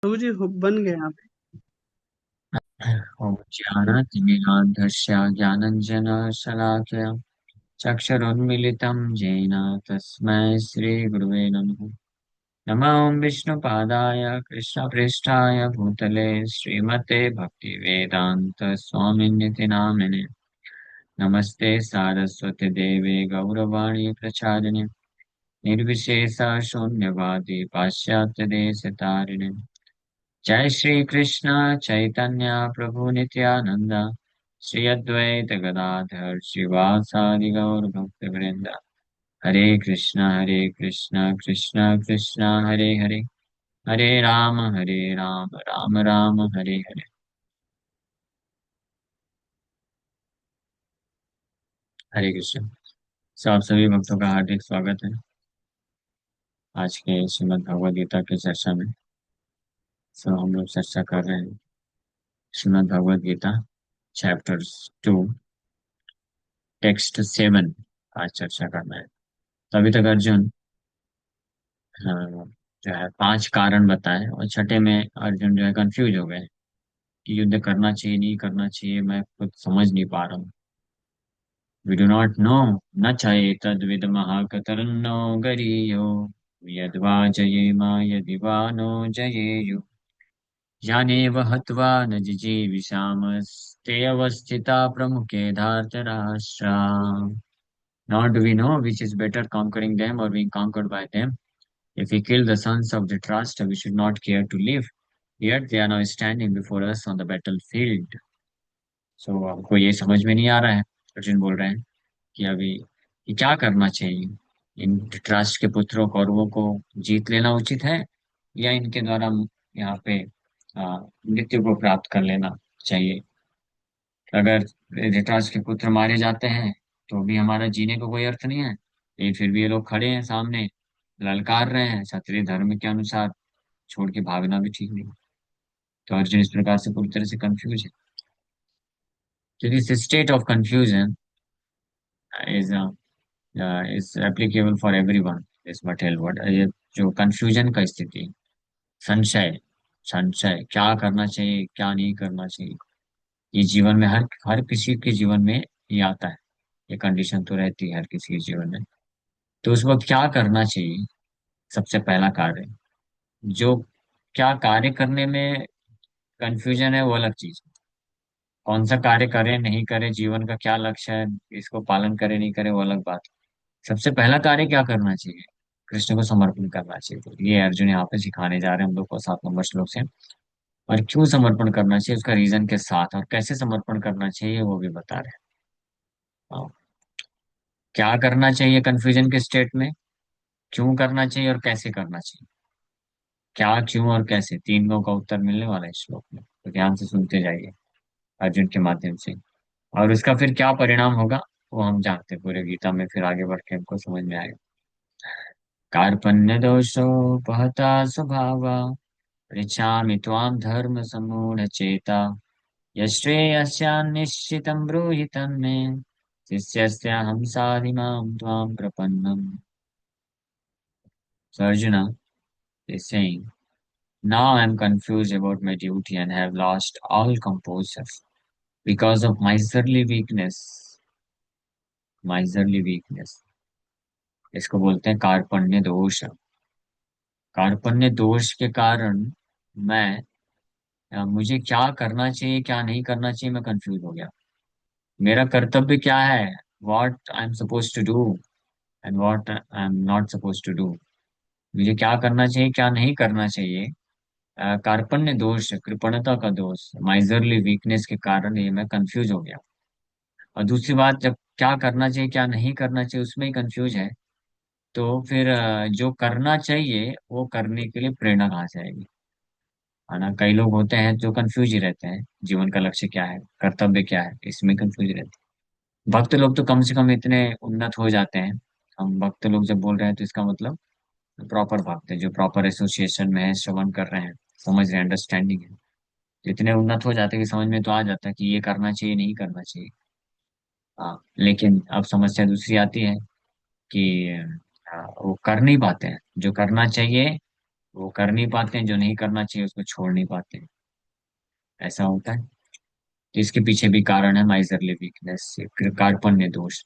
प्रभु जी बन गए यहाँ पे। ॐ ज्ञानातिमिरान्धस्य ज्ञानञ्जनशलाकया चक्षुरुन्मिलितं येन तस्मै श्रीगुरुवे नमः। नमो विष्णुपादाय कृष्णपृष्ठाय भूतले श्रीमते भक्तिवेदान्तस्वामिनिति नामिने। नमस्ते सारस्वती देवे गौरवाणी प्रचारिणे निर्विशेषशून्यवादी पाश्चात्यदेशतारिणे। जय श्री कृष्ण चैतन्य प्रभु नित्यानंद श्री अद्वैत गदाधर श्रीवासादि गौर भक्त वृंद। हरे कृष्ण कृष्ण कृष्ण हरे हरे, हरे राम राम राम हरे हरे। हरे कृष्ण। सब सभी भक्तों का हार्दिक स्वागत है आज के श्रीमद् भगवद गीता की चर्चा में। हम लोग चर्चा कर रहे हैं श्रीमद् भगवद गीता चैप्टर 2 टेक्स्ट 7। आज चर्चा करना है। तो अभी तक अर्जुन, हाँ, जो है 5 कारण बताए और छठे में अर्जुन जो है कंफ्यूज हो गए कि युद्ध करना चाहिए नहीं करना चाहिए, मैं खुद समझ नहीं पा रहा हूँ। वी डू नॉट नो, न चाहिए तद विद महाकतरन्नो गरीयो यद्वा जयेमा यदि वा नो जयेयु यानेव हत्वा न जिजीविषामस्ते अवस्थिता प्रमुखे धार्तराष्ट्रा। Nor do we know which is better, conquering them or being conquered by them. If we kill the sons of the trust, we should not care to live. Yet they are now standing before us on the battlefield. So हमको ये समझ में नहीं आ रहा है। अर्जुन बोल रहे हैं कि अभी कि क्या करना चाहिए। इन ट्रस्ट के पुत्रों कौरवों को जीत लेना उचित है या इनके द्वारा यहाँ पे मृत्यु को प्राप्त कर लेना चाहिए। अगर धृतराष्ट्र के पुत्र मारे जाते हैं तो भी हमारा जीने का कोई अर्थ नहीं है, लेकिन फिर भी ये लोग खड़े हैं सामने, ललकार रहे हैं क्षत्रिय धर्म के अनुसार, छोड़ के भागना भी ठीक नहीं। तो अर्जुन इस प्रकार से पूरी तरह से कंफ्यूज है। तो this state of confusion is is applicable for everyone. इस मटेरियल वर्ड, ये जो कंफ्यूजन का स्थिति, संशय, संशय क्या करना चाहिए क्या नहीं करना चाहिए, ये जीवन में हर हर किसी के जीवन में ये आता है। ये कंडीशन तो रहती है हर किसी के जीवन में। तो उस वक्त क्या करना चाहिए? सबसे पहला कार्य, जो क्या कार्य करने में कंफ्यूजन है वो अलग चीज है। कौन सा कार्य करे नहीं करे, जीवन का क्या लक्ष्य है, इसको पालन करे नहीं करे, वो अलग बात है। सबसे पहला कार्य क्या करना चाहिए? कृष्ण को समर्पण करना चाहिए। तो ये अर्जुन यहाँ पे सिखाने जा रहे हैं हम लोग को 7 नंबर श्लोक से। और क्यों समर्पण करना चाहिए उसका रीजन के साथ, और कैसे समर्पण करना चाहिए वो भी बता रहे हैं। हाँ, क्या करना चाहिए कंफ्यूजन के स्टेट में, क्यों करना चाहिए और कैसे करना चाहिए। क्या, क्यों और कैसे, तीनों का उत्तर मिलने वाला है इस श्लोक में, तो ध्यान से सुनते जाइए अर्जुन के माध्यम से। और उसका फिर क्या परिणाम होगा वो हम जानते हैं पूरे गीता में, फिर आगे बढ़ के हमको समझ में आएगा। कार्पण्य दोषोपहता स्वभावा पृच्छामि त्वां धर्म सम्मूढ़ चेता यश्रेयस्यान्निश्चितं ब्रूहि तन्मे शिष्यस्तेऽहं साधिमां त्वां प्रपन्नम्। So Arjuna is saying, now I am confused about my duty and have lost all composure because of miserly weakness. Miserly weakness, इसको बोलते हैं कार्पण्य दोष। कार्पण्य दोष के कारण मैं, मुझे क्या करना चाहिए क्या नहीं करना चाहिए मैं कंफ्यूज हो गया। मेरा कर्तव्य क्या है, what I am suppose to do and what I am not suppose to do. मुझे क्या करना चाहिए क्या नहीं करना चाहिए। कार्पण्य दोष, कृपणता का दोष, माइजरली वीकनेस के कारण ये मैं कंफ्यूज हो गया। और दूसरी बात, जब क्या करना चाहिए क्या नहीं करना चाहिए उसमें ही कंफ्यूज है, तो फिर जो करना चाहिए वो करने के लिए प्रेरणा कहाँ से आएगी। है ना, कई लोग होते हैं जो कंफ्यूज ही रहते हैं, जीवन का लक्ष्य क्या है कर्तव्य क्या है इसमें कंफ्यूज रहते हैं। भक्त लोग तो कम से कम इतने उन्नत हो जाते हैं। हम भक्त लोग जब बोल रहे हैं तो इसका मतलब प्रॉपर भक्त है, जो प्रॉपर एसोसिएशन में है, श्रवण कर रहे हैं, समझ रहे हैं, अंडरस्टैंडिंग है। तो इतने उन्नत हो जाते हैं कि समझ में तो आ जाता है कि ये करना चाहिए नहीं करना चाहिए। हाँ, लेकिन अब समस्या दूसरी आती है कि वो कर नहीं पाते हैं जो करना चाहिए। वो कर नहीं पाते हैं, जो नहीं करना चाहिए उसको छोड़ नहीं पाते हैं। ऐसा होता है। तो इसके पीछे भी कारण है माइजरली वीकनेस, कार्पण्य दोष।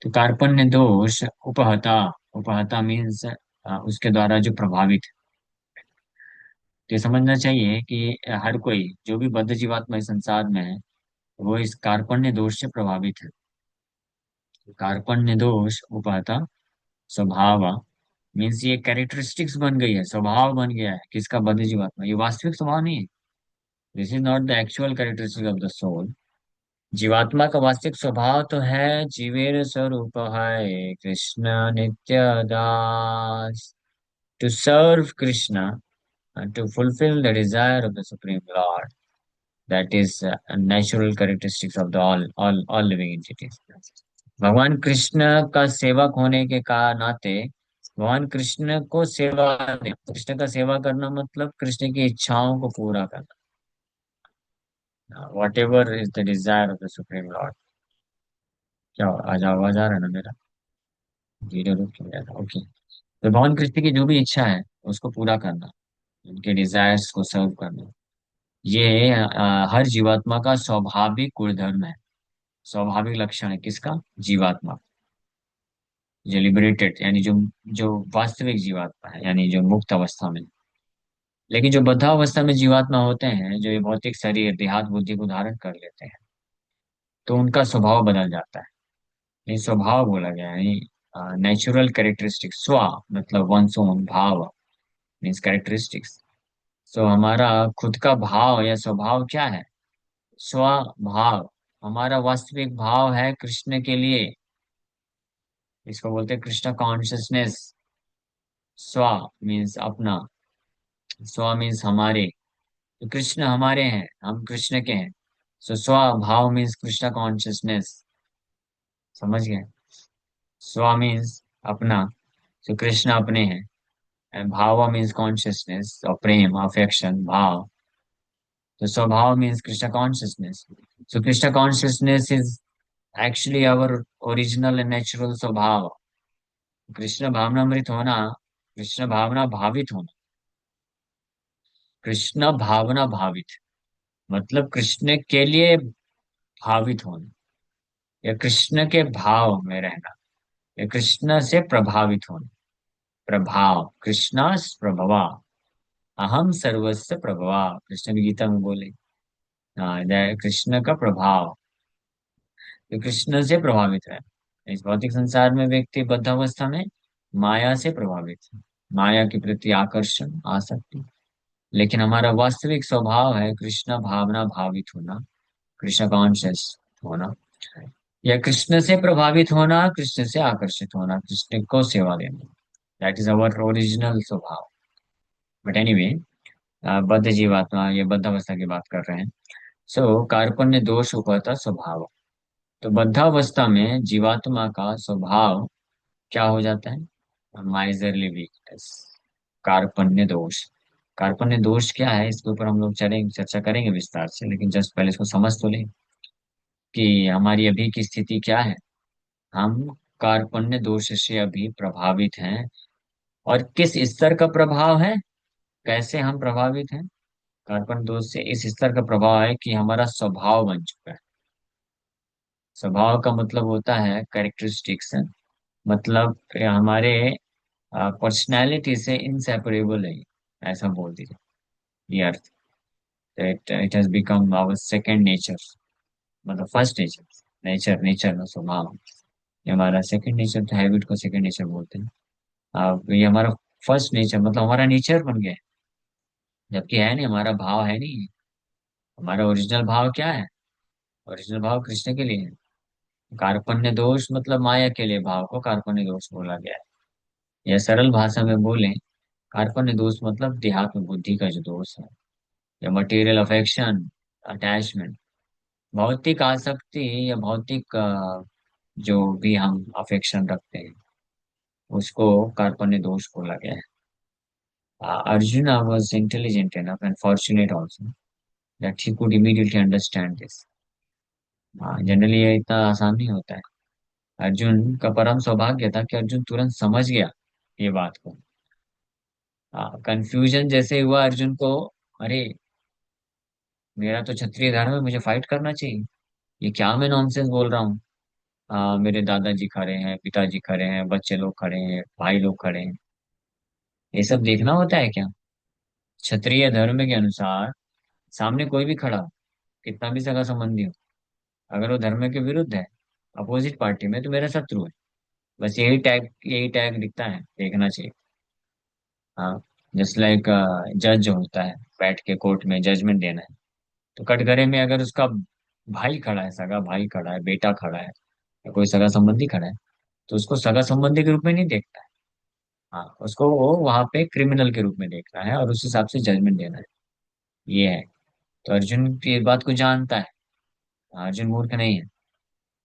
तो कार्पण्य दोष उपहता, उपहता मीन्स उसके द्वारा जो प्रभावित। तो ये समझना चाहिए कि हर कोई जो भी बद्ध जीवात्मा इस संसार में है, वो इस कार्पण्य दोष से प्रभावित है। कार्पण्य दोष उपहता स्वभाव मीन्स ये कैरेक्टरिस्टिक्स बन गई है, स्वभाव बन गया है किसका, बद्ध जीवात्मा। ये वास्तविक स्वभाव नहीं है। This is not the actual characteristic of the soul. जीवात्मा का वास्तविक स्वभाव तो है जीवेर स्वरूप है कृष्ण नित्य दास, टू सर्व Krishna, to fulfill the desire of the Supreme Lord. That is natural characteristics of the all living entities. भगवान कृष्ण का सेवक होने के का नाते भगवान कृष्ण को सेवा देना, कृष्ण का सेवा करना मतलब कृष्ण की इच्छाओं को पूरा करना। What ever is the desire of the supreme Lord. क्या आज आवाज आ रहा है ना मेरा? वीडियो रुक गया था, ओके। तो भगवान कृष्ण की जो भी इच्छा है उसको पूरा करना, उनके डिजायर्स को सर्व करना, ये हर जीवात्मा का स्वाभाविक गुणधर्म है। स्वाभाविक लक्षण है किसका? जीवात्मा। जो लिबरेटेड यानी जो जो वास्तविक जीवात्मा है, यानी जो मुक्त अवस्था में। लेकिन जो बद्धावस्था में जीवात्मा होते हैं, जो ये भौतिक शरीर देहात बुद्धि को धारण कर लेते हैं, तो उनका स्वभाव बदल जाता है। ये स्वभाव बोला गया है, नेचुरल कैरेक्टरिस्टिक्स। स्व मतलब वंस ओन, भाव मीन्स कैरेक्टरिस्टिक्स। सो हमारा खुद का भाव या स्वभाव क्या है? स्वभाव। हमारा वास्तविक भाव है कृष्ण के लिए। इसको बोलते हैं कृष्ण कॉन्शियसनेस। स्व मीन्स अपना, स्व मीन्स हमारे। तो कृष्ण हमारे हैं, हम कृष्ण के हैं। सो स्व भाव मीन्स कृष्ण कॉन्शियसनेस। समझ गए? स्व मीन्स अपना, तो कृष्ण अपने हैं। एंड भाव मीन्स कॉन्शियसनेस और प्रेम अफेक्शन भाव। तो स्वभाव means Krishna consciousness. So Krishna consciousness is actually our original and natural स्वभाव। कृष्ण भावनामृत होना, कृष्ण भावना भावित होना। कृष्ण भावना भावित मतलब कृष्ण के लिए भावित होना, या कृष्ण के भाव में रहना, या कृष्ण से प्रभावित होना। प्रभाव, कृष्ण प्रभवा, अहम सर्वस्व प्रभवा, कृष्ण भी गीता में बोले। कृष्ण का प्रभाव, तो कृष्ण से प्रभावित है। इस भौतिक संसार में व्यक्ति बद्धावस्था में माया से प्रभावित है, माया के प्रति आकर्षण आसक्ति। लेकिन हमारा वास्तविक स्वभाव है कृष्ण भावना भावित होना, कृष्ण कॉन्शियस होना, या कृष्ण से प्रभावित होना, कृष्ण से आकर्षित होना, कृष्ण को सेवा देना। दैट इज अवर ओरिजिनल स्वभाव। बट एनीवे, बद्ध जीवात्मा या बद्ध अवस्था की बात कर रहे हैं। सो कार्पण्य दोष उपहता स्वभाव। तो बद्धावस्था में जीवात्मा का स्वभाव क्या हो जाता है? माइजरली वीकनेस, कार्पण्य दोष। कार्पण्य दोष क्या है, इसके ऊपर हम लोग चलेंगे, चर्चा करेंगे विस्तार से, लेकिन जस्ट पहले इसको समझ तो लें कि हमारी अभी की स्थिति क्या है। हम कार्पण्य दोष से अभी प्रभावित हैं। और किस स्तर का प्रभाव है, कैसे हम प्रभावित हैं? कार्पण्य दोष से इस स्तर का प्रभाव है कि हमारा स्वभाव बन चुका है। स्वभाव का मतलब होता है कैरेक्टरिस्टिक्स, मतलब ये हमारे पर्सनैलिटी से इनसेपरेबल है, ऐसा बोल दीजिए। ये अर्थ, it has become our second nature, मतलब फर्स्ट नेचर। नेचर, नेचर ना स्वभाव। ये हमारा सेकंड नेचर, तो हैबिट को सेकंड नेचर बोलते हैं। ये हमारा फर्स्ट नेचर, मतलब हमारा नेचर बन गया है। जबकि है नहीं, हमारा भाव है नहीं। हमारा ओरिजिनल भाव क्या है? ओरिजिनल भाव कृष्ण के लिए है। कार्पण्य दोष मतलब माया के लिए भाव को कार्पण्य दोष बोला गया है। या सरल भाषा में बोले, कार्पण्य दोष मतलब देहात्म बुद्धि का जो दोष है, या मटेरियल अफेक्शन, अटैचमेंट, भौतिक आसक्ति, या भौतिक जो भी हम अफेक्शन रखते हैं, उसको कार्पण्य दोष बोला गया है। Arjuna was intelligent enough and fortunate also that he could immediately understand this. Generally ये इतना आसान नहीं होता है। अर्जुन का परम सौभाग्य था कि अर्जुन तुरंत समझ गया ये बात को। कंफ्यूजन जैसे हुआ अर्जुन को। अरे, मेरा तो क्षत्रिय धर्म है, मुझे फाइट करना चाहिए। ये क्या मैं नॉनसेंस बोल रहा हूँ। मेरे दादाजी खड़े हैं, पिताजी खड़े हैं, बच्चे लोग खड़े हैं, भाई लोग खड़े हैं। ये सब देखना होता है क्या? क्षत्रिय धर्म के अनुसार सामने कोई भी खड़ा हो, कितना भी सगा संबंधी हो, अगर वो धर्म के विरुद्ध है, अपोजिट पार्टी में, तो मेरा शत्रु है। बस यही टैग दिखता है, देखना चाहिए। हाँ। जस्ट लाइक जज जो होता है, बैठ के कोर्ट में जजमेंट देना है, तो कटघरे में अगर उसका भाई खड़ा है, सगा भाई खड़ा है, बेटा खड़ा है, या कोई सगा संबंधी खड़ा है, तो उसको सगा संबंधी के रूप में नहीं देखता है। हाँ, उसको वो वहां पे क्रिमिनल के रूप में देखना है और उस हिसाब से जजमेंट देना है। ये है। तो अर्जुन ये बात को जानता है। अर्जुन मूर्ख नहीं है।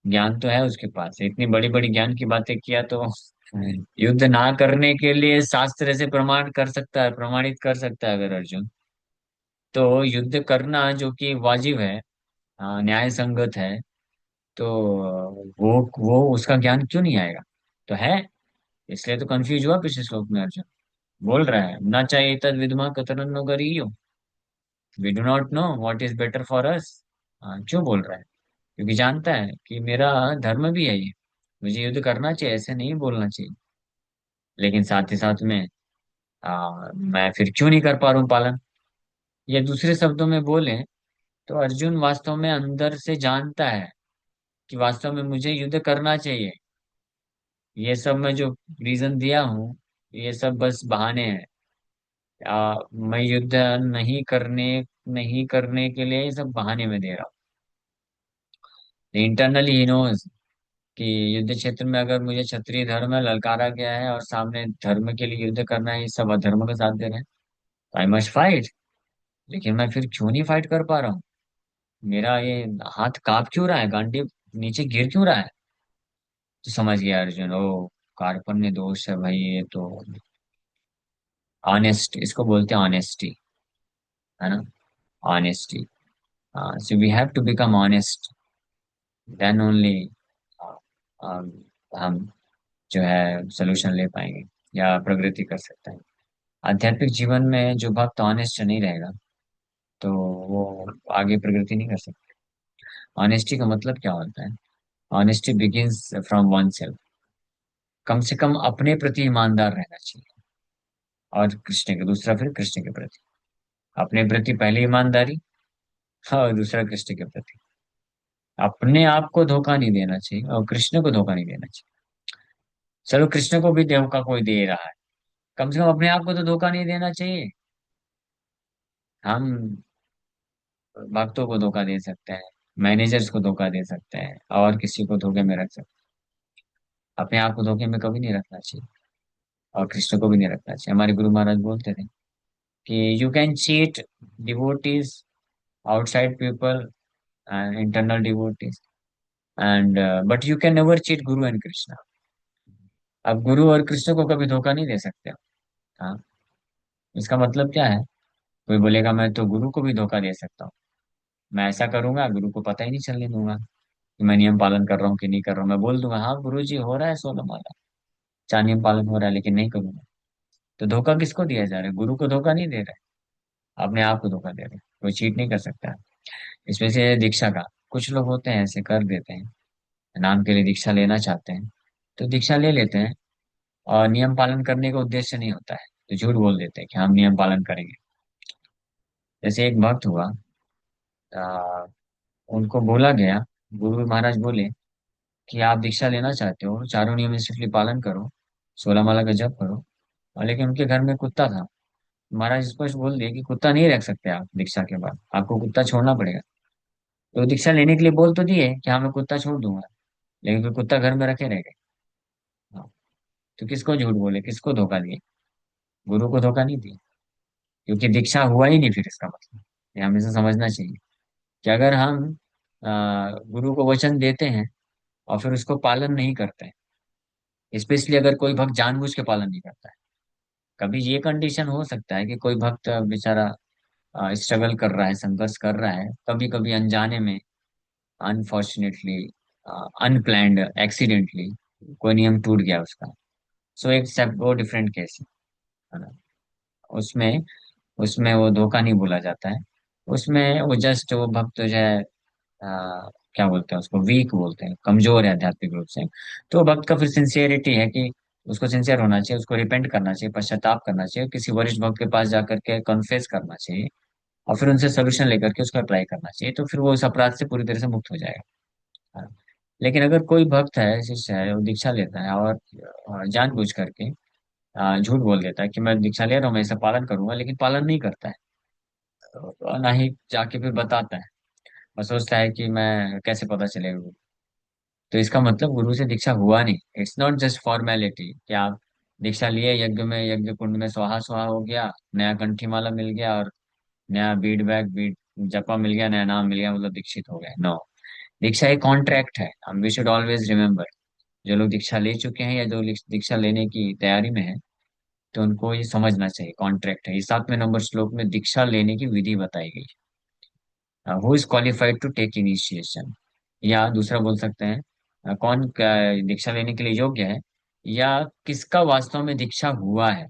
ज्ञान तो है उसके पास, इतनी बड़ी बड़ी ज्ञान की बातें किया तो युद्ध ना करने के लिए शास्त्र से प्रमाण कर सकता है, प्रमाणित कर सकता है अगर अर्जुन, तो युद्ध करना जो कि वाजिब है, न्याय संगत है, तो वो उसका ज्ञान क्यों नहीं आएगा? तो है। इसलिए तो कंफ्यूज हुआ पिछले श्लोक में अर्जुन। बोल रहा है, ना चाहिए तद विद्मा कतरन्नो करियो, we do not know what is better for us. क्यों बोल रहा है? क्योंकि जानता है कि मेरा धर्म भी है ये, मुझे युद्ध करना चाहिए, ऐसे नहीं बोलना चाहिए। लेकिन साथ ही साथ में मैं फिर क्यों नहीं कर पा रहा हूँ पालन? या दूसरे शब्दों में बोले, तो अर्जुन वास्तव में अंदर से जानता है कि वास्तव में मुझे युद्ध करना चाहिए। ये सब मैं जो रीजन दिया हूँ, ये सब बस बहाने हैं। मैं युद्ध नहीं करने के लिए ये सब बहाने में दे रहा हूँ। इंटरनली ही नोज कि युद्ध क्षेत्र में अगर मुझे क्षत्रिय धर्म में ललकारा गया है और सामने धर्म के लिए युद्ध करना है, ये सब अधर्म का साथ दे रहे हैं, आई मस्ट फाइट। लेकिन मैं फिर क्यों नहीं फाइट कर पा रहा हूँ? मेरा ये हाथ कांप क्यों रहा है, गांडी नीचे गिर क्यों रहा है? तो समझ गया अर्जुन, ओ कार्पण्य दोष है भाई ये तो। ऑनेस्ट इसको बोलते हैं, ऑनेस्टी, है ना? Honesty. So we have to become honest, then only हम जो है सोल्यूशन ले पाएंगे या प्रगति कर सकते हैं। आध्यात्मिक जीवन में जो भक्त ऑनेस्ट नहीं रहेगा, तो वो आगे प्रगति नहीं कर सकते। ऑनेस्टी का मतलब क्या होता है? Honesty begins from oneself. कम से कम अपने प्रति ईमानदार रहना चाहिए, और कृष्ण के दूसरा, फिर कृष्ण के प्रति। अपने प्रति पहले ईमानदारी, और दूसरा कृष्ण के प्रति। अपने आप को धोखा नहीं देना चाहिए और कृष्ण को धोखा नहीं देना चाहिए। चलो कृष्ण को भी धोखा कोई दे रहा है, कम से कम अपने आप को तो धोखा नहीं देना चाहिए। हम भक्तों को धोखा दे सकते हैं, मैनेजर्स को धोखा दे सकते हैं, और किसी को धोखे में रख सकते हैं। अपने आप को धोखे में कभी नहीं रखना चाहिए, और कृष्ण को भी नहीं रखना चाहिए। हमारे गुरु महाराज बोलते थे कि you can cheat devotees, outside people, internal devotees, and but you can never cheat Guru and Krishna. अब गुरु और कृष्ण को कभी धोखा नहीं दे सकते। हाँ। इसका मतलब क्या है? कोई बोलेगा मैं तो गुरु को भी धोखा दे सकता हूँ, मैं ऐसा करूंगा गुरु को पता ही नहीं चलने दूंगा कि मैं नियम पालन कर रहा हूँ कि नहीं कर रहा हूँ। मैं बोल दूंगा हाँ गुरु जी हो रहा है 16 माला, 4 नियम पालन हो रहा है, लेकिन नहीं करूंगा। तो धोखा किसको दिया जा रहा है? गुरु को धोखा नहीं दे रहा है, अपने आप को धोखा दे रहे हैं। कोई चीट नहीं कर सकता है। इसमें से दीक्षा का, कुछ लोग होते हैं ऐसे कर देते हैं, नाम के लिए दीक्षा लेना चाहते हैं, तो दीक्षा ले लेते हैं, और नियम पालन करने का उद्देश्य नहीं होता है, तो झूठ बोल देते हैं कि हम नियम पालन करेंगे। जैसे एक भक्त हुआ, आ, उनको बोला गया, गुरु महाराज बोले कि आप दीक्षा लेना चाहते हो, चारों नियम स्ट्रिक्टली पालन करो, 16 माला का जप करो, और लेकिन उनके घर में कुत्ता था। महाराज स्पष्ट बोल दिए कि कुत्ता नहीं रख सकते आप दीक्षा के बाद, आपको कुत्ता छोड़ना पड़ेगा। तो दीक्षा लेने के लिए बोल तो दिए कि हाँ मैं कुत्ता छोड़ दूंगा, लेकिन फिर कुत्ता घर में रखे रह गए। हाँ। तो किसको झूठ बोले, किसको धोखा दिए? गुरु को धोखा नहीं दिए, क्योंकि दीक्षा हुआ ही नहीं फिर, इसका मतलब। ये हमेशा समझना चाहिए कि अगर हम गुरु को वचन देते हैं और फिर उसको पालन नहीं करते हैं, स्पेशली अगर कोई भक्त जानबूझ के पालन नहीं करता है, कभी ये कंडीशन हो सकता है कि कोई भक्त बेचारा स्ट्रगल कर रहा है, संघर्ष कर रहा है, कभी कभी अनजाने में, अनफॉर्चुनेटली, अनप्लैंड, एक्सीडेंटली कोई नियम टूट गया उसका। सो एक सब वो डिफरेंट केस है ना? उसमें उसमें वो धोखा नहीं बोला जाता है। उसमें वो जस्ट वो भक्त जो है क्या बोलते हैं उसको, वीक बोलते हैं, कमजोर है आध्यात्मिक रूप से। तो भक्त का फिर सिंसियरिटी है कि उसको सिंसियर होना चाहिए, उसको रिपेंट करना चाहिए, पश्चाताप करना चाहिए, किसी वरिष्ठ भक्त के पास जाकर के कन्फेस करना चाहिए, और फिर उनसे सोल्यूशन लेकर के उसको अप्लाई करना चाहिए, तो फिर वो उस अपराध से पूरी तरह से मुक्त हो जाएगा। हाँ। लेकिन अगर कोई भक्त है, शिष्य है, वो दीक्षा लेता है और जानबूझ करके झूठ बोल देता है कि मैं दीक्षा ले रहा हूँ, मैं इसका पालन करूंगा, लेकिन पालन नहीं करता है, तो ना ही जाके फिर बताता है, और सोचता है कि मैं कैसे पता चलेगा, तो इसका मतलब गुरु से दीक्षा हुआ नहीं। इट्स नॉट जस्ट फॉर्मेलिटी कि आप दीक्षा लिए, यज्ञ में, यज्ञ कुंड में स्वाहा स्वाहा हो गया, नया कंठी माला मिल गया, और नया बीड बैग, बीड जपा मिल गया, नया नाम मिल गया, मतलब दीक्षित हो गए। नो, दीक्षा एक कॉन्ट्रैक्ट है, हम वी शुड ऑलवेज रिमेम्बर। जो लोग दीक्षा ले चुके हैं या जो दीक्षा लेने की तैयारी में है, तो उनको ये समझना चाहिए कॉन्ट्रैक्ट है। ये 7वें नंबर श्लोक में दीक्षा लेने की विधि बताई गई, who is qualified to take initiation, या दूसरा बोल सकते हैं दीक्षा लेने के लिए योग्य है, या किसका वास्तव में दीक्षा हुआ है।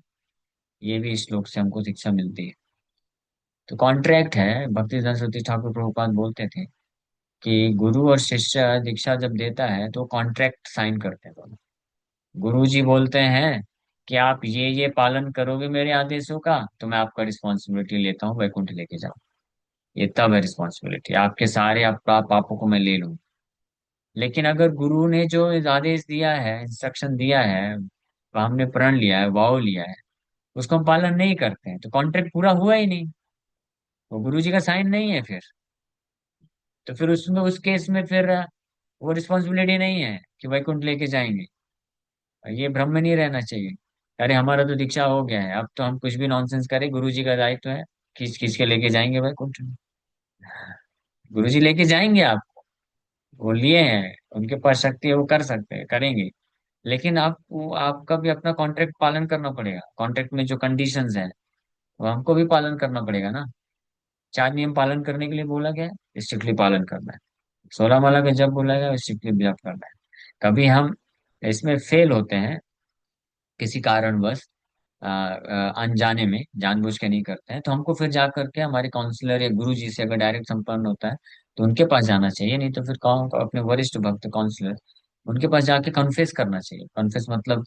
ये भी इस श्लोक से हमको शिक्षा मिलती है। तो कॉन्ट्रैक्ट है, भक्ति सरस्वती ठाकुर प्रभुपाद बोलते थे कि गुरु और शिष्य दीक्षा जब देता है तो कॉन्ट्रैक्ट साइन करते हैं दोनों। गुरु जी बोलते हैं कि आप ये पालन करोगे मेरे आदेशों का, तो मैं आपका रिस्पॉन्सिबिलिटी लेता हूँ, वैकुंठ लेके जाओ। ये तब है रिस्पॉन्सिबिलिटी, आपके सारे पापों को मैं ले लूँ। लेकिन अगर गुरु ने जो आदेश दिया है, इंस्ट्रक्शन दिया है, हमने प्रण लिया है, वाव लिया है, उसको हम पालन नहीं करते हैं, तो कॉन्ट्रैक्ट पूरा हुआ ही नहीं, वो गुरु जी का साइन नहीं है फिर। तो फिर उसमें, उस केस में फिर वो रिस्पॉन्सिबिलिटी नहीं है कि वैकुंठ लेके जाएंगे। ये भ्रम में नहीं रहना चाहिए, अरे हमारा तो दीक्षा हो गया है, अब तो हम कुछ भी नॉनसेंस करें, गुरु जी का दायित्व है, खींच खींच के लेके जाएंगे वैकुंठ। गुरु जी लेके जाएंगे आप, वो लिए हैं, उनके पास शक्ति है, वो कर सकते हैं, करेंगे। लेकिन आपका भी अपना कॉन्ट्रैक्ट पालन करना पड़ेगा, कॉन्ट्रैक्ट में जो कंडीशंस हैं वो हमको भी पालन करना पड़ेगा ना। 4 नियम पालन करने के लिए बोला गया है, स्ट्रिक्टली पालन करना है। 16 माला का जब बोला गया, स्ट्रिक्टली जप करना है। कभी हम इसमें फेल होते हैं किसी कारणवश, अनजाने में, जानबूझ के नहीं करते हैं, तो हमको फिर जा करके हमारे काउंसलर या गुरु जी से अगर डायरेक्ट संपर्क होता है, तो उनके पास जाना चाहिए, नहीं तो फिर कौन, अपने वरिष्ठ भक्त काउंसलर, उनके पास जाके कन्फेस करना चाहिए। कन्फेस मतलब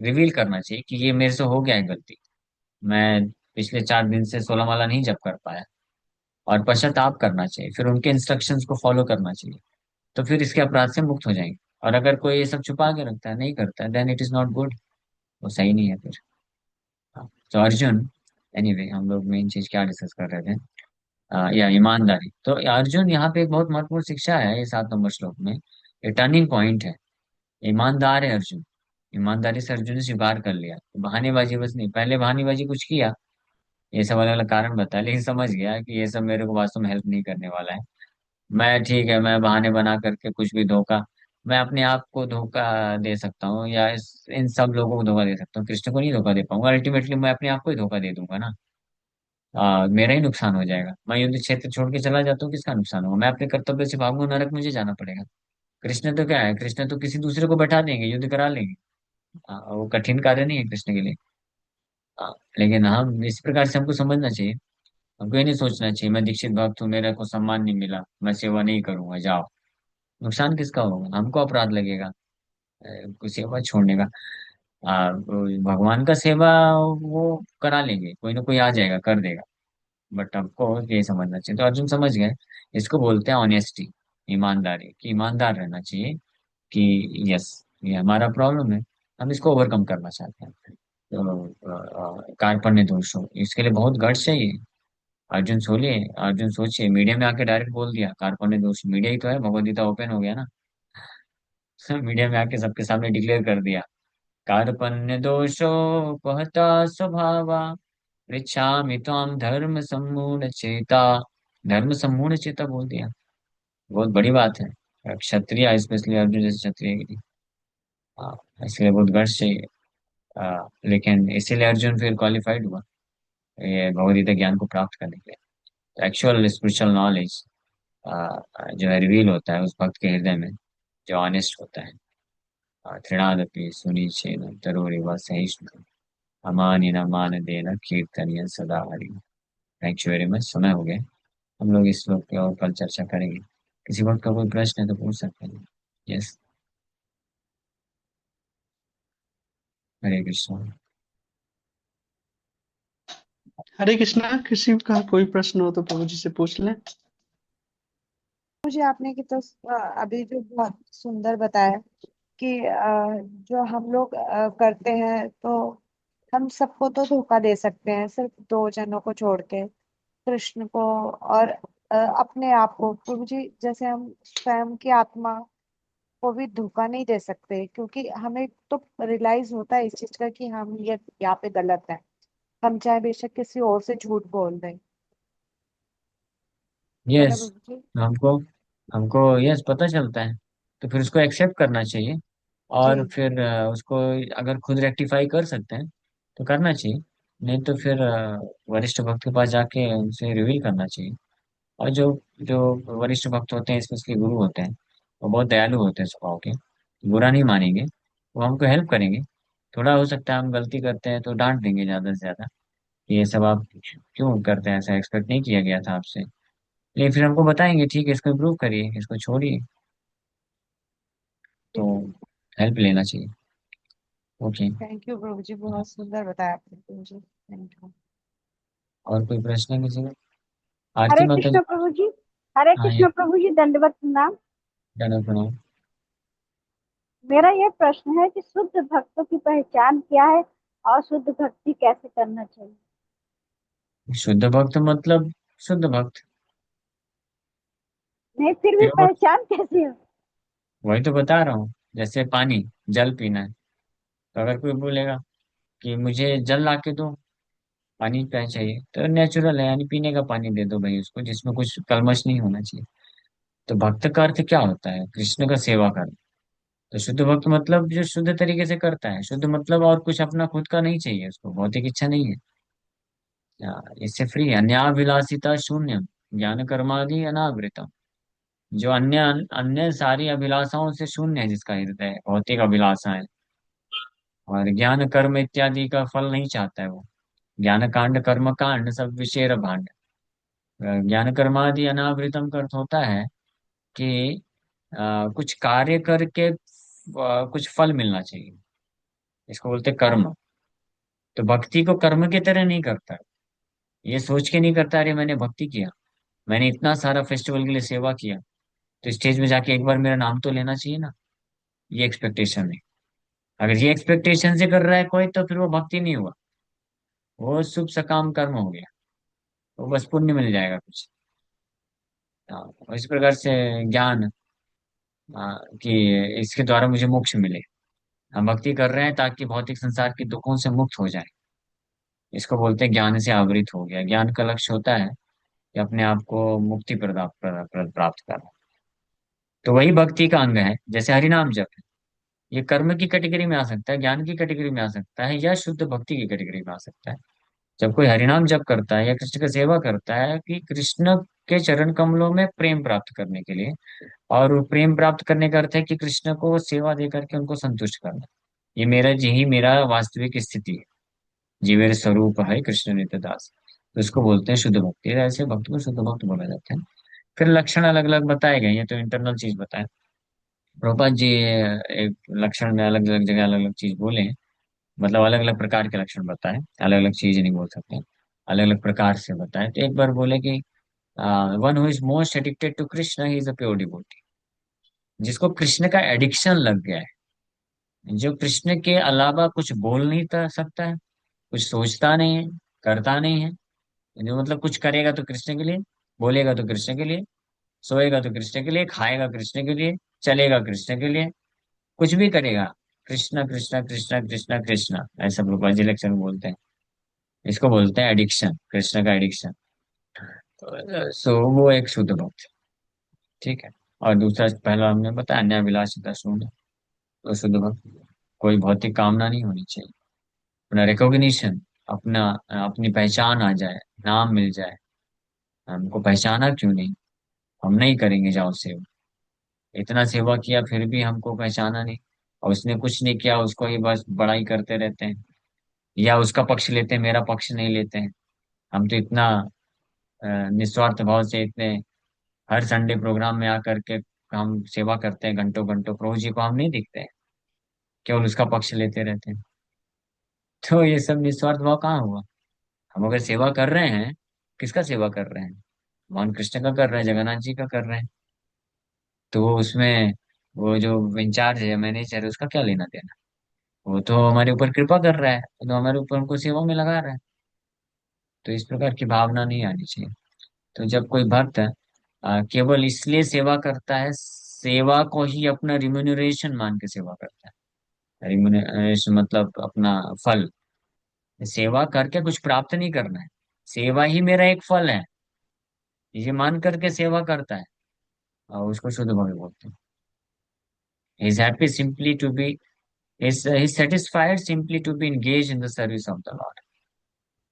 रिवील करना चाहिए कि ये मेरे से हो गया है गलती, मैं पिछले 4 दिन से 16 माला नहीं जप कर पाया, और पश्चाताप करना चाहिए, फिर उनके इंस्ट्रक्शंस को फॉलो करना चाहिए, तो फिर इसके अपराध से मुक्त हो जाएंगे। और अगर कोई ये सब छुपा के रखता है, नहीं करता है, then it is not good, वो सही नहीं है फिर। हाँ, तो अर्जुन, एनीवे हम लोग मेन चीज क्या डिस्कस कर रहे थे, या ईमानदारी। तो अर्जुन यहाँ पे एक बहुत महत्वपूर्ण शिक्षा है, ये 7 नंबर श्लोक में, ये टर्निंग पॉइंट है। ईमानदार है अर्जुन, ईमानदारी से अर्जुन ने स्वीकार कर लिया, बहानेबाजी बस नहीं, पहले बहानेबाजी कुछ किया, ये सब अलग अलग कारण बताया, लेकिन समझ गया कि ये सब मेरे को वास्तव में हेल्प नहीं करने वाला है। मैं ठीक है, मैं बहाने बना करके कुछ भी धोखा, मैं अपने आप को धोखा दे सकता हूँ, या इन सब लोगों को धोखा दे सकता हूँ, कृष्ण को नहीं धोखा दे पाऊंगा, अल्टीमेटली मैं अपने आप को ही धोखा दे दूंगा ना। मेरा ही नुकसान हो जाएगा, मैं युद्ध क्षेत्र छोड़ के चला जाता हूँ, किसका नुकसान होगा, मैं अपने कर्तव्य से भागूं, नरक मुझे जाना पड़ेगा। कृष्ण तो क्या है, कृष्ण तो किसी दूसरे को बैठा देंगे, युद्ध करा लेंगे। वो कठिन कार्य नहीं है कृष्ण के लिए। लेकिन हम इस प्रकार से हमको समझना चाहिए, हमको ये नहीं सोचना चाहिए मैं दीक्षित भक्त हूँ, मेरे को सम्मान नहीं मिला, मैं सेवा नहीं करूंगा, जाओ। नुकसान किसका होगा, हमको अपराध लगेगा कुछ सेवा छोड़ने का। भगवान का सेवा वो करा लेंगे, कोई ना कोई आ जाएगा कर देगा, बट हमको ये समझना चाहिए। तो अर्जुन समझ गए, इसको बोलते हैं ऑनेस्टी, ईमानदारी, कि ईमानदार रहना चाहिए कि यस, ये हमारा प्रॉब्लम है, हम इसको ओवरकम करना चाहते हैं। तो कार्पण्य दोष हो, इसके लिए बहुत गट्स चाहिए। अर्जुन सोचिए, मीडिया में आके डायरेक्ट बोल दिया कार्पण्य दोष, मीडिया ही तो है, भगवद गीता ओपन हो गया ना। मीडिया में आके सबके सामने डिक्लेयर कर दिया, कार्पण्य दोषो पहता स्वभावा, पृच्छामि त्वां धर्म सम्मूढ़ चेता। धर्म सम्मूढ़ चेता बोल दिया, बहुत बड़ी बात है क्षत्रिय, स्पेशली अर्जुन जैसे क्षत्रिय के लिए। हाँ, इसके लिए बहुत गर्व चाहिए। लेकिन इसीलिए अर्जुन फिर क्वालिफाइड हुआ ये भगवदगीता ज्ञान को प्राप्त करने के लिए। एक्चुअल स्पिरिचुअल नॉलेज जो है रिवील होता है उस भक्त के हृदय में, जो ऑनेस्ट होता है। तृणादपि सुनिचेन तरोरिव सहिष्णु। अमानि न मान देना कीर्तनिय सदा Hari. Thank you very much, समय हो गया। हम लोग इस श्लोक पे और कल चर्चा करेंगे। किसी वक्त का कोई प्रश्न है तो पूछ सकते हैं। यस। हरे कृष्ण। हरे कृष्णा। किसी का कोई प्रश्न हो तो प्रभु जी से पूछ लें। मुझे आपने की तो अभी जो बहुत सुंदर बताया कि जो हम लोग करते हैं तो हम सबको तो धोखा दे सकते हैं, सिर्फ दो जनों को छोड़ के, कृष्ण को और अपने आप को। प्रभु जी, जैसे हम स्वयं की आत्मा को भी धोखा नहीं दे सकते, क्योंकि हमें तो रियलाइज होता है इस चीज का कि हम ये यहाँ पे गलत है। हम चाहे बेशक किसी और से झूठ बोल दें, है ना यस। प्रभु जी? हमको हमको यस पता चलता है, तो फिर उसको एक्सेप्ट करना चाहिए। और जी। फिर उसको अगर खुद रेक्टिफाई कर सकते हैं तो करना चाहिए। नहीं तो फिर वरिष्ठ भक्त के पास जाके उनसे रिवील करना चाहिए। और जो जो वरिष्ठ भक्त होते हैं, स्पेशली गुरु होते हैं, वो बहुत दयालु होते हैं स्वभाव के। बुरा नहीं मानेंगे, वो हमको हेल्प करेंगे। थोड़ा हो सकता है हम गलती करते हैं तो डांट देंगे ज्यादा से ज्यादा, कि ये सब आप क्यों करते हैं, ऐसा एक्सपेक्ट नहीं किया गया था आपसे। लेकिन फिर हमको बताएंगे ठीक है, इसको इम्प्रूव करिए, इसको छोड़िए। तो हेल्प लेना चाहिए। ओके। थैंक यू प्रभु जी, बहुत सुंदर बताया आपने प्रभु जी, थैंक यू। और कोई प्रश्न है किसी का? आरती हरे माता जी। कृष्ण प्रभु जी। हरे हाँ ये कृष्ण प्रभु जी, दंडवत प्रणाम। डन प्रणाम। मेरा ये प्रश्न है कि शुद्ध भक्तों की पहचान क्या है और शुद्ध भक्ति कैसे करना चाहिए। शुद्ध भक्त मतलब शुद्ध भक्त। नहीं, फिर भी प्योर। पहचान कैसे हो। वही तो बता रहा हूँ, जैसे पानी, जल पीना है। तो अगर कोई बोलेगा कि मुझे जल ला के दो, पानी क्या चाहिए, तो नेचुरल है, यानी पीने का पानी दे दो भाई उसको, जिसमें कुछ कलमश नहीं होना चाहिए। तो भक्त का अर्थ क्या होता है? कृष्ण का सेवा करना। तो शुद्ध भक्त मतलब जो शुद्ध तरीके से करता है। शुद्ध मतलब और कुछ अपना खुद का नहीं चाहिए उसको, भौतिक इच्छा नहीं है। इससे फ्री है। अन्याभिलाषिता शून्यम ज्ञान कर्मादि अनावृतम। जो अन्य अन्य सारी अभिलाषाओं से शून्य है, जिसका हृदय भौतिक अभिलाषाएं और ज्ञान कर्म इत्यादि का फल नहीं चाहता है वो। ज्ञान कांड कर्म कांड सब विषय भांड। ज्ञान कर्मादि अनावृतम का अर्थ होता है कि कुछ कार्य करके कुछ फल मिलना चाहिए। इसको बोलते हैं कर्म। तो भक्ति को कर्म की तरह नहीं करता। ये सोच के नहीं करता अरे मैंने भक्ति किया, मैंने इतना सारा फेस्टिवल के लिए सेवा किया, तो स्टेज में जाके एक बार मेरा नाम तो लेना चाहिए ना। ये एक्सपेक्टेशन है। अगर ये एक्सपेक्टेशन से कर रहा है कोई, तो फिर वो भक्ति नहीं हुआ, वो शुभ सकाम कर्म हो गया। वो बस पुण्य मिल जाएगा कुछ। हाँ, इस प्रकार से ज्ञान, कि इसके द्वारा मुझे मोक्ष मिले। हम भक्ति कर रहे हैं ताकि भौतिक संसार के दुखों से मुक्त हो जाए। इसको बोलते हैं ज्ञान से आवृत हो गया। ज्ञान का लक्ष्य होता है कि अपने आप को मुक्ति प्राप्त करना। तो वही भक्ति का अंग है। जैसे हरिनाम जप है, ये कर्म की कैटेगरी में आ सकता है, ज्ञान की कैटेगरी में आ सकता है, या शुद्ध भक्ति की कैटेगरी में आ सकता है। जब कोई हरिनाम जप करता है या कृष्ण की सेवा करता है, कि कृष्ण के चरण कमलों में प्रेम प्राप्त करने के लिए। और वो प्रेम प्राप्त करने का अर्थ है कि कृष्ण को सेवा दे करके उनको संतुष्ट करना। ये मेरा, यही मेरा वास्तविक स्थिति है। जीवेर स्वरूप है कृष्ण नित्य दास। तो इसको बोलते हैं शुद्ध भक्ति। ऐसे भक्त को शुद्ध भक्त बोला जाता है। फिर लक्षण अलग अलग बताए गए हैं, तो इंटरनल चीज बताए प्रभुपाद जी। एक लक्षण में अलग अलग जगह अलग अलग चीज बोले हैं। मतलब अलग अलग प्रकार के लक्षण बताए, अलग अलग चीज नहीं बोल सकते, अलग अलग प्रकार से बताए। तो एक बार बोले कि one who is most addicted to Krishna he is a pure devotee. जिसको कृष्ण का एडिक्शन लग गया है, जो कृष्ण के अलावा कुछ बोल नहीं सकता है, कुछ सोचता नहीं है, करता नहीं है। जो मतलब कुछ करेगा तो कृष्ण के लिए, बोलेगा तो कृष्ण के लिए, सोएगा तो कृष्ण के लिए, खाएगा कृष्ण के लिए, चलेगा कृष्ण के लिए, कुछ भी करेगा कृष्ण कृष्ण कृष्ण कृष्ण कृष्ण, ऐसा प्रभुपाद जी लेक्चर में बोलते हैं। इसको बोलते हैं एडिक्शन, कृष्ण का एडिक्शन। सो वो एक शुद्ध भक्त। ठीक है। और दूसरा, पहला हमने बताया अन्य विलासिता शून्य। तो शुद्ध भक्त, कोई भौतिक कामना नहीं होनी चाहिए। अपना रिकॉग्निशन, अपना अपनी पहचान आ जाए, नाम मिल जाए। हमको पहचाना क्यों नहीं, हम नहीं करेंगे जाओ सेवा। इतना सेवा किया फिर भी हमको पहचाना नहीं, और उसने कुछ नहीं किया, उसको ही बस बड़ाई करते रहते हैं। या उसका पक्ष लेते हैं, मेरा पक्ष नहीं लेते हैं। हम तो इतना निस्वार्थ भाव से इतने हर संडे प्रोग्राम में आकर के हम सेवा करते हैं घंटों घंटों, प्रभु जी को हम नहीं दिखते हैं, केवल उसका पक्ष लेते रहते हैं। तो ये सब निस्वार्थ भाव कहाँ हुआ? हम अगर सेवा कर रहे हैं, किसका सेवा कर रहे हैं? भगवान कृष्ण का कर रहे हैं, जगन्नाथ जी का कर रहे हैं। तो वो उसमें वो जो इंचार्ज है, मैनेजर है, उसका क्या लेना देना? वो तो हमारे ऊपर कृपा कर रहा है, तो हमारे ऊपर उनको सेवा में लगा रहा है। तो इस प्रकार की भावना नहीं आनी चाहिए। तो जब कोई भक्त केवल इसलिए सेवा करता है, सेवा को ही अपना रिम्यूनरेशन मान के सेवा करता है, रिम्यूनरेशन मतलब अपना फल, सेवा करके कुछ प्राप्त नहीं करना है, सेवा ही मेरा एक फल है, ये मान करके सेवा करता है, और उसको शुद्ध भक्त बोलते हैं। He is happy simply to be is satisfied simply to be engaged in the service of the Lord.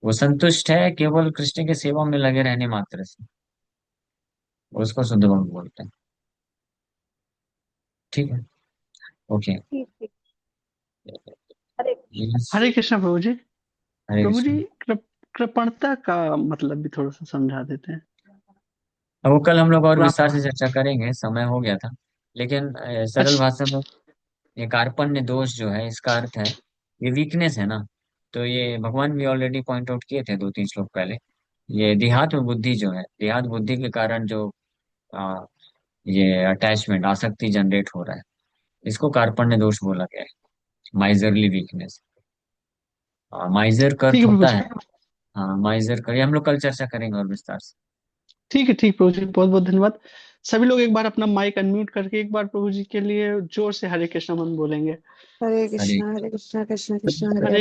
वो संतुष्ट है केवल कृष्ण के सेवा में लगे रहने मात्र से, उसको शुद्ध भक्त बोलते हैं। ठीक है, ओके। ठीक ठीक। हरे हरे कृष्णा प्रभु जी। हरे प्रभु कृष्ण। जी, कृपणता का मतलब भी थोड़ा सा समझा देते हैं। अब वो कल हम लोग और राम। विस्तार से चर्चा करेंगे, समय हो गया था। लेकिन सरल अच्छा। भाषा में ये कार्पण्य दोष जो है, इसका अर्थ है ये वीकनेस है ना। तो ये भगवान भी ऑलरेडी पॉइंट आउट किए थे 2-3 श्लोक पहले। ये देहात्म बुद्धि जो है, देहात बुद्धि के कारण जो आ, ये अटैचमेंट, आसक्ति जनरेट हो रहा है, इसको कार्पण्य दोष बोला गया है, माइजरली वीकनेस। माइजर का ठीक अर्थ है प्रभु होता है, जी। हाँ माइजर का, ये हम लोग कल चर्चा करेंगे और विस्तार से। ठीक है, ठीक प्रभु जी, बहुत बहुत धन्यवाद। सभी लोग एक बार अपना माइक अनम्यूट करके एक बार प्रभु जी के लिए जोर से हरे कृष्णा मन बोलेंगे। हरे हरे कृष्णा कृष्णा कृष्ण हरे हरे